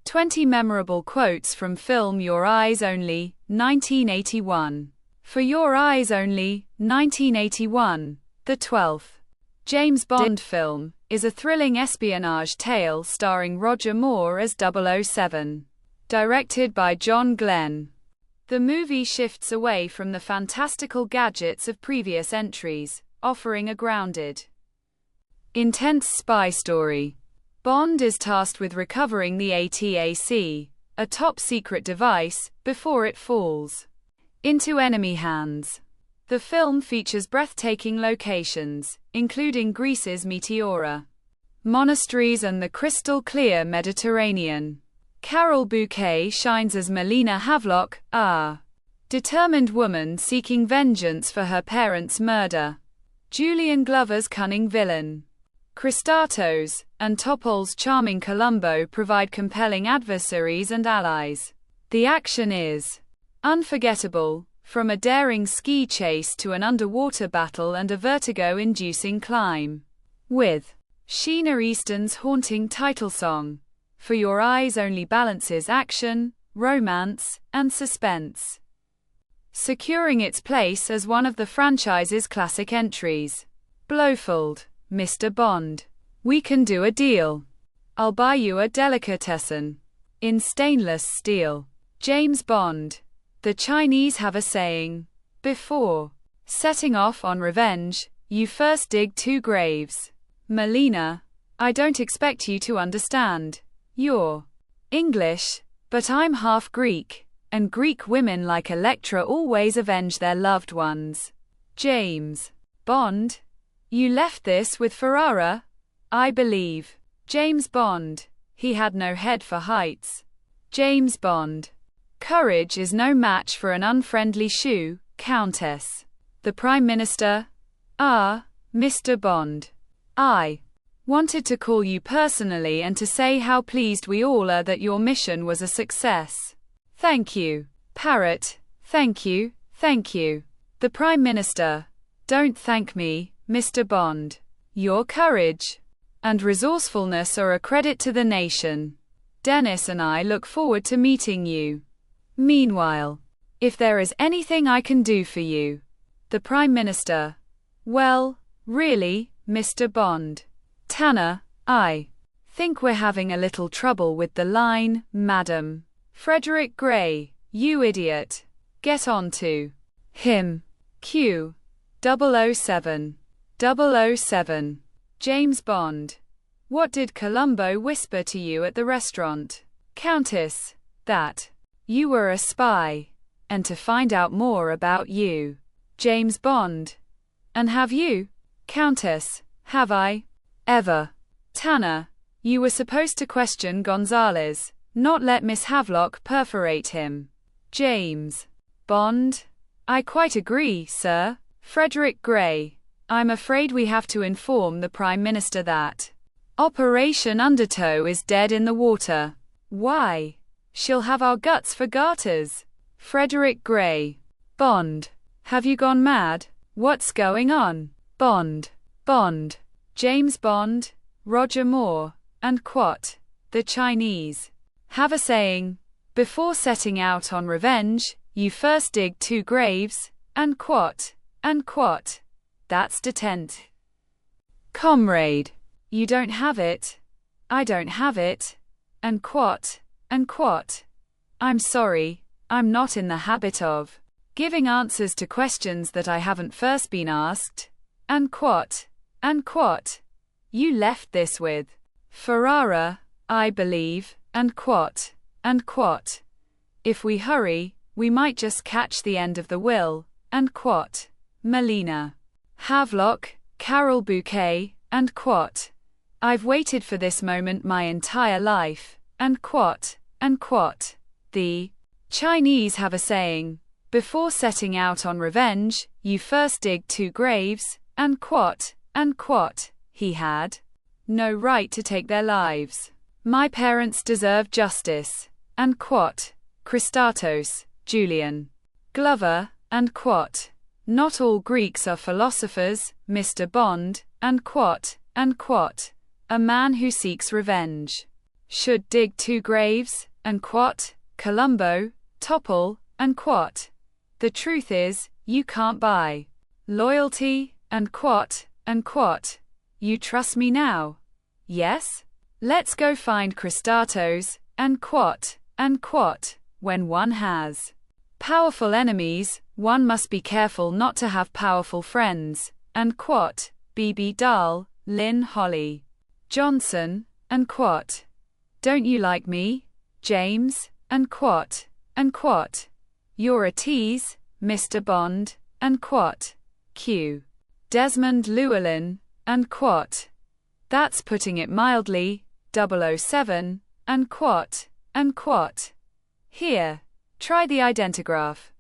20 memorable quotes from film Your Eyes Only, 1981. For Your Eyes Only, 1981, the 12th James Bond film, is a thrilling espionage tale starring Roger Moore as 007. Directed by Glen. The movie shifts away from the fantastical gadgets of previous entries, offering a grounded, intense spy story. Bond is tasked with recovering the ATAC, a top-secret device, before it falls into enemy hands. The film features breathtaking locations, including Greece's Meteora, monasteries and the crystal-clear Mediterranean. Carole Bouquet shines as Melina Havelock, a determined woman seeking vengeance for her parents' murder. Julian Glover's cunning villain, Christatos, and Topol's charming Columbo provide compelling adversaries and allies. The action is unforgettable, from a daring ski chase to an underwater battle and a vertigo-inducing climb. With Sheena Easton's haunting title song, For Your Eyes Only balances action, romance, and suspense, securing its place as one of the franchise's classic entries. Blofeld, Mr. Bond. We can do a deal. I'll buy you a delicatessen in stainless steel. James Bond. The Chinese have a saying, before setting off on revenge, you first dig 2 graves. Melina, I don't expect you to understand your English, but I'm half Greek, and Greek women like Electra always avenge their loved ones. James Bond. You left this with Ferrara, I believe. James Bond. He had no head for heights. James Bond. Courage is no match for an unfriendly shoe, Countess. The Prime Minister. Mr. Bond. I wanted to call you personally and to say how pleased we all are that your mission was a success. Thank you. Parrot. Thank you, thank you. The Prime Minister. Don't thank me, Mr. Bond. Your courage and resourcefulness are a credit to the nation. Dennis and I look forward to meeting you. Meanwhile, if there is anything I can do for you. The Prime Minister. Well, really, Mr. Bond. Tanner, I think we're having a little trouble with the line, madam. Frederick Gray, you idiot. Get on to him. Q. 007. 007. James Bond. What did Columbo whisper to you at the restaurant? Countess. That you were a spy, and to find out more about you. James Bond. And have you? Countess. Have I ever? Tanner. You were supposed to question Gonzalez, not let Miss Havelock perforate him. James Bond. I quite agree, sir. Frederick Gray. I'm afraid we have to inform the Prime Minister that Operation Undertow is dead in the water. Why? She'll have our guts for garters. Frederick Gray. Bond. Have you gone mad? What's going on? Bond. Bond. James Bond, Roger Moore, and Quat. The Chinese have a saying, before setting out on revenge, you first dig 2 graves, and Quat. That's detent. Comrade. You don't have it. I don't have it. And Quat. I'm sorry, I'm not in the habit of giving answers to questions that I haven't first been asked. And Quat. You left this with Ferrara, I believe, and Quat. If we hurry, we might just catch the end of the will, and Quat. Melina Havelock, Carole Bouquet, and Quat. I've waited for this moment my entire life, and Quat. The Chinese have a saying, before setting out on revenge, you first dig 2 graves, and Quat. He had no right to take their lives. My parents deserve justice, and Quat. Christatos, Julian Glover, and Quat. Not all Greeks are philosophers, Mr. Bond, and Quat. A man who seeks revenge. Should dig 2 graves, and quat, Columbo, Topol, and quat. The truth is, you can't buy loyalty, and quat, and quat. You trust me now? Yes? Let's go find Christatos, and quat, and quat. When one has powerful enemies, one must be careful not to have powerful friends, and quat. B.B. Dahl, Lynn-Holly. Johnson, and quat. Don't you like me, James, and quat, and quat. You're a tease, Mr. Bond, and quat. Q. Desmond Llewellyn, and quat. That's putting it mildly, 007, and quat, and quat. Here, try the identigraph.